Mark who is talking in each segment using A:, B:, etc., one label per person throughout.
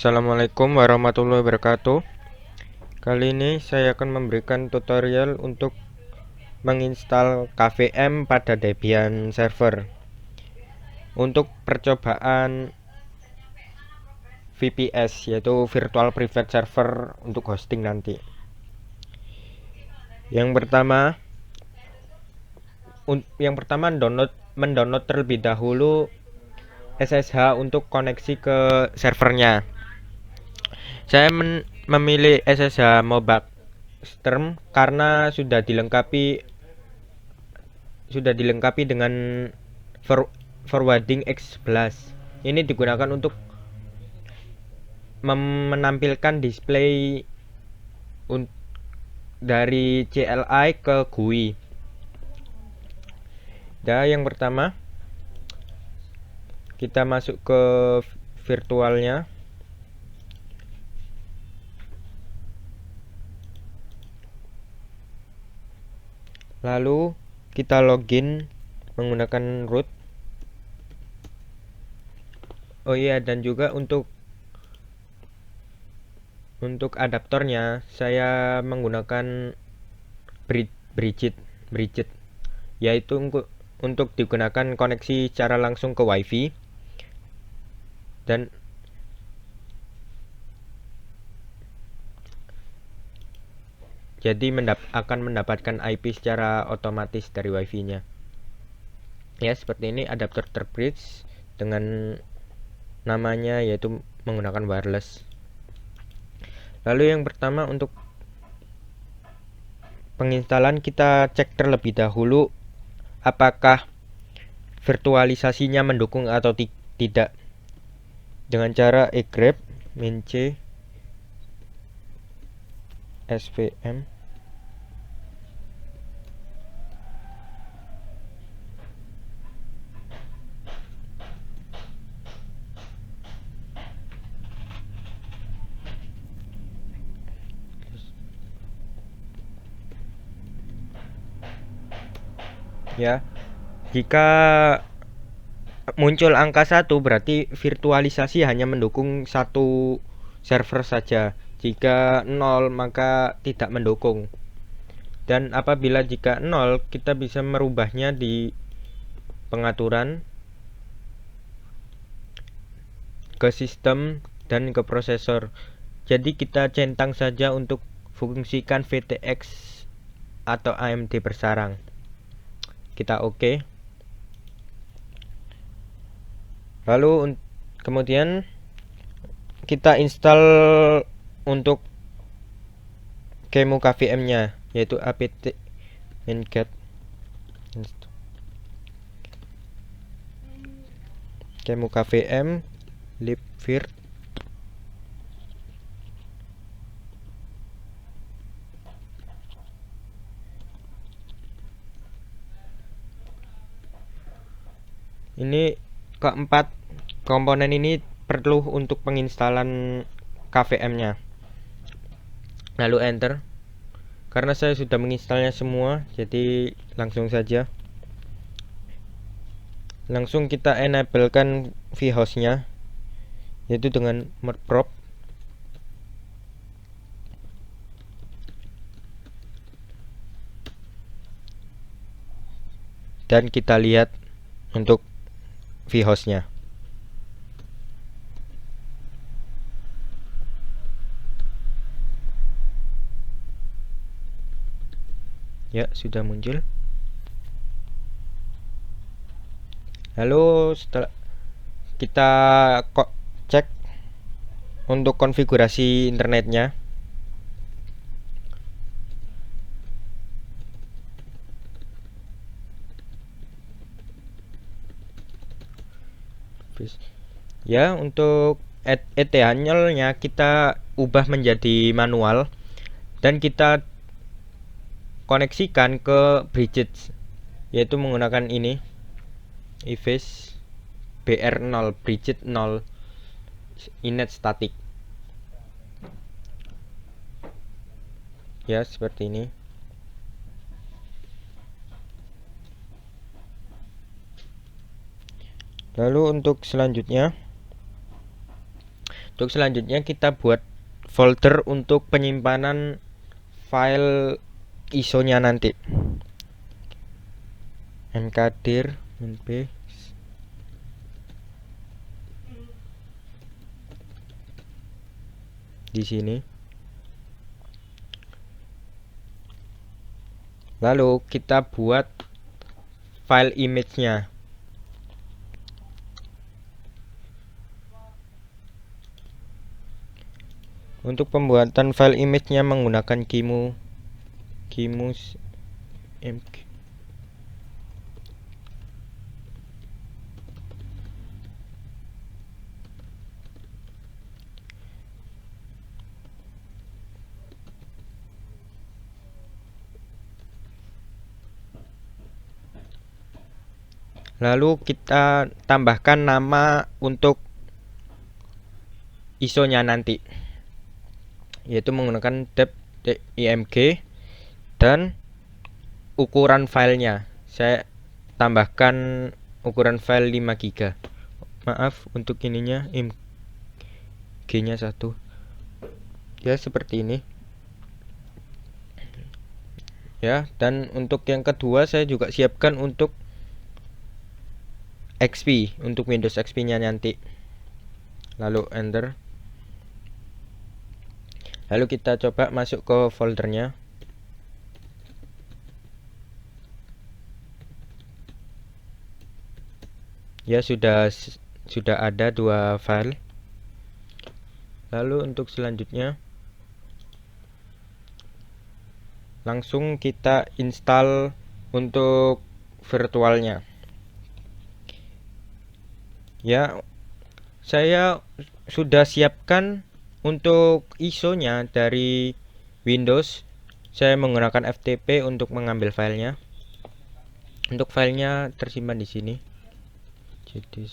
A: Assalamualaikum warahmatullahi wabarakatuh. Kali ini saya akan memberikan tutorial untuk menginstal KVM pada Debian server untuk percobaan VPS, yaitu Virtual Private Server untuk hosting nanti. Yang pertama mendownload terlebih dahulu SSH untuk koneksi ke servernya. Saya memilih SSH Mobile Storm karena sudah dilengkapi dengan forwarding X11. Ini digunakan untuk menampilkan display dari CLI ke GUI. Yang pertama kita masuk ke virtualnya. Lalu kita login menggunakan root. Oh iya, dan juga untuk adaptornya saya menggunakan bridget, yaitu untuk digunakan koneksi secara langsung ke WiFi dan jadi akan mendapatkan IP secara otomatis dari WiFi-nya. Ya, seperti ini adaptor terbridge dengan namanya yaitu menggunakan wireless. Lalu yang pertama untuk penginstalan kita cek terlebih dahulu apakah virtualisasinya mendukung atau tidak dengan cara grep min-c svm. Ya, jika muncul angka 1 berarti virtualisasi hanya mendukung satu server saja. Jika 0 maka tidak mendukung. Dan apabila jika 0 kita bisa merubahnya di pengaturan ke sistem dan ke prosesor. Jadi kita centang saja untuk fungsikan VTX atau AMD bersarang. Kita oke. Lalu kemudian kita install untuk QEMU KVM-nya, yaitu apt min-get QEMU KVM libvirt. Ini keempat komponen ini perlu untuk penginstalan KVM-nya. Lalu enter. Karena saya sudah menginstalnya semua, jadi langsung saja. Langsung kita enablekan vhost-nya, yaitu dengan merprop. Dan kita lihat untuk vhost-nya. Ya, sudah muncul. Lalu setelah kita cek untuk konfigurasi internetnya. Ya, untuk ETH-nya kita ubah menjadi manual dan kita koneksikan ke bridget, yaitu menggunakan ini iface BR0 bridget 0 inet static. Ya, seperti ini. Lalu untuk selanjutnya Untuk selanjutnya kita buat folder untuk penyimpanan file ISO-nya nanti. mkdir -p di sini. Lalu kita buat file image-nya. Untuk pembuatan file image-nya menggunakan Kimus mk. Lalu kita tambahkan nama untuk ISO-nya nanti, yaitu menggunakan tab.img dan ukuran filenya. Saya tambahkan ukuran file 5 GB. Maaf untuk ininya img-nya 1. Ya, seperti ini. Ya, dan untuk yang kedua saya juga siapkan untuk XP, untuk Windows XP-nya nanti. Lalu enter. Lalu kita coba masuk ke foldernya. Ya, sudah ada 2 file. Lalu untuk selanjutnya langsung kita install untuk virtualnya. Ya, saya sudah siapkan untuk ISO-nya dari Windows. Saya menggunakan FTP untuk mengambil filenya. Untuk filenya tersimpan di sini. Jadi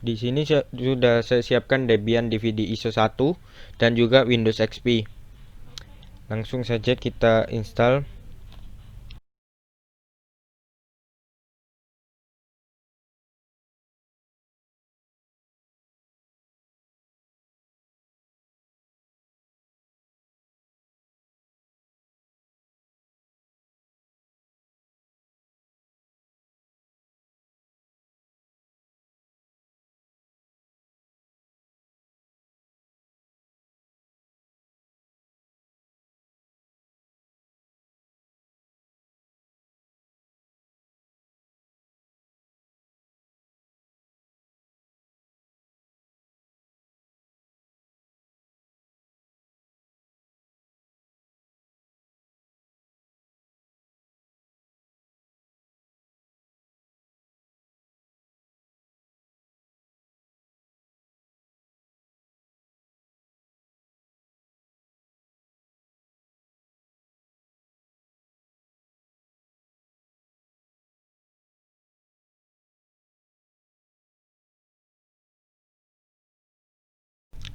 A: di sini sudah saya siapkan Debian DVD ISO 1 dan juga Windows XP. Langsung saja kita install.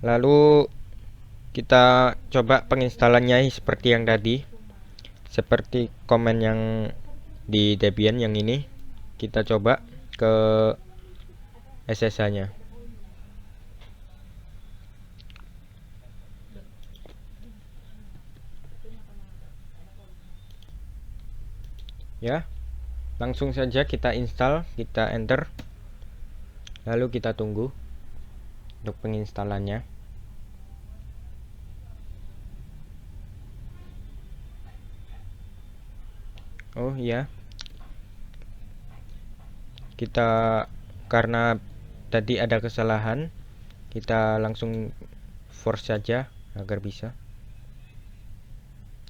A: Lalu kita coba penginstalannya seperti yang tadi. Seperti komen yang di Debian yang ini. Kita coba ke SSH-nya. Ya, langsung saja kita install, kita enter. Lalu kita tunggu untuk penginstalannya. Oh iya, kita karena tadi ada kesalahan, kita langsung force saja agar bisa.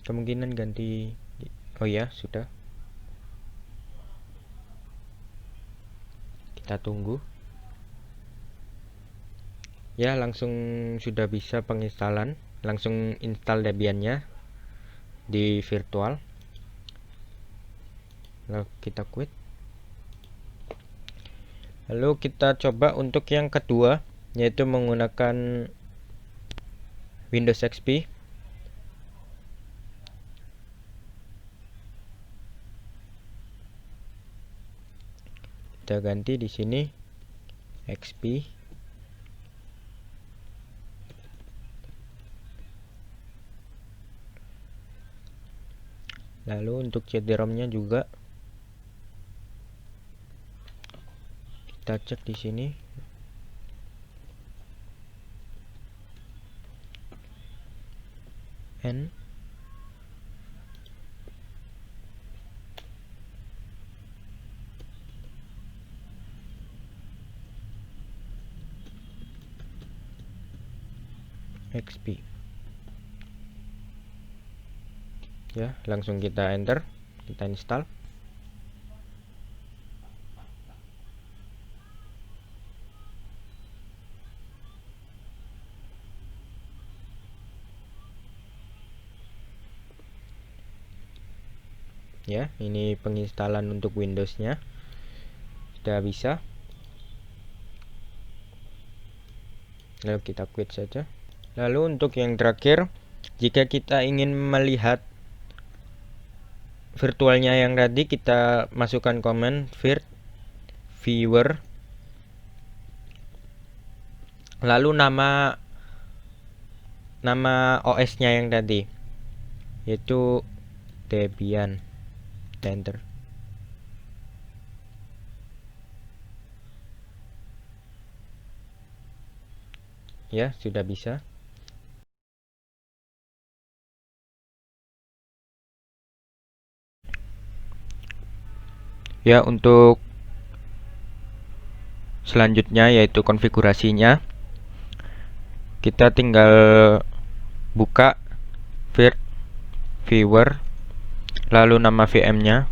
A: Kemungkinan ganti. Oh ya, sudah. Kita tunggu. Ya, langsung sudah bisa penginstalan. Langsung install Debian-nya di virtual. Lalu kita quit. Lalu kita coba untuk yang kedua, yaitu menggunakan Windows XP. kita ganti di sini XP. Lalu untuk CD-ROM-nya juga kita cek di sini. N XP. Ya, langsung kita enter, kita install. Ya, ini penginstalan untuk Windows-nya sudah bisa. Lalu kita quit saja. Lalu untuk yang terakhir, jika kita ingin melihat virtualnya yang tadi, kita masukkan command virt viewer, lalu nama OS-nya yang tadi, yaitu Debian. Enter. Ya, sudah bisa. Ya, untuk selanjutnya yaitu konfigurasinya, kita tinggal buka virt viewer, lalu nama VM-nya.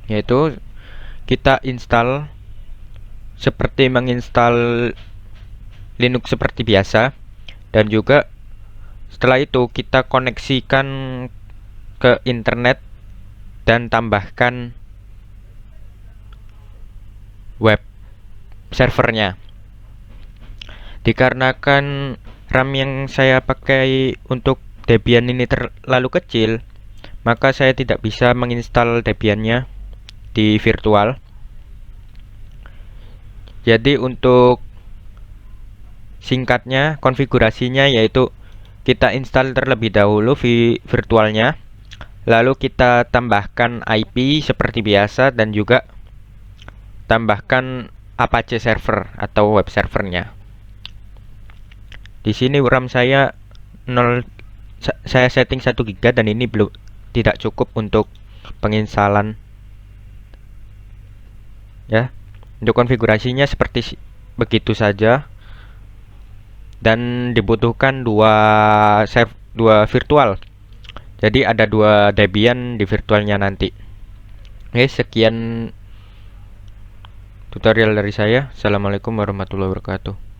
A: Yaitu kita install seperti menginstal Linux seperti biasa, dan juga setelah itu kita koneksikan ke internet dan tambahkan web servernya. Dikarenakan RAM yang saya pakai untuk Debian ini terlalu kecil, maka saya tidak bisa menginstal Debiannya di virtual. Jadi untuk singkatnya, konfigurasinya yaitu kita install terlebih dahulu virtualnya, lalu kita tambahkan IP seperti biasa, dan juga tambahkan Apache server atau web servernya. Di sini RAM saya 0, saya setting 1 GB, dan ini belum tidak cukup untuk penginstalan. Ya, untuk konfigurasinya seperti begitu saja, dan dibutuhkan dua virtual. Jadi ada 2 Debian di virtualnya nanti. Oke, sekian tutorial dari saya. Assalamualaikum warahmatullahi wabarakatuh.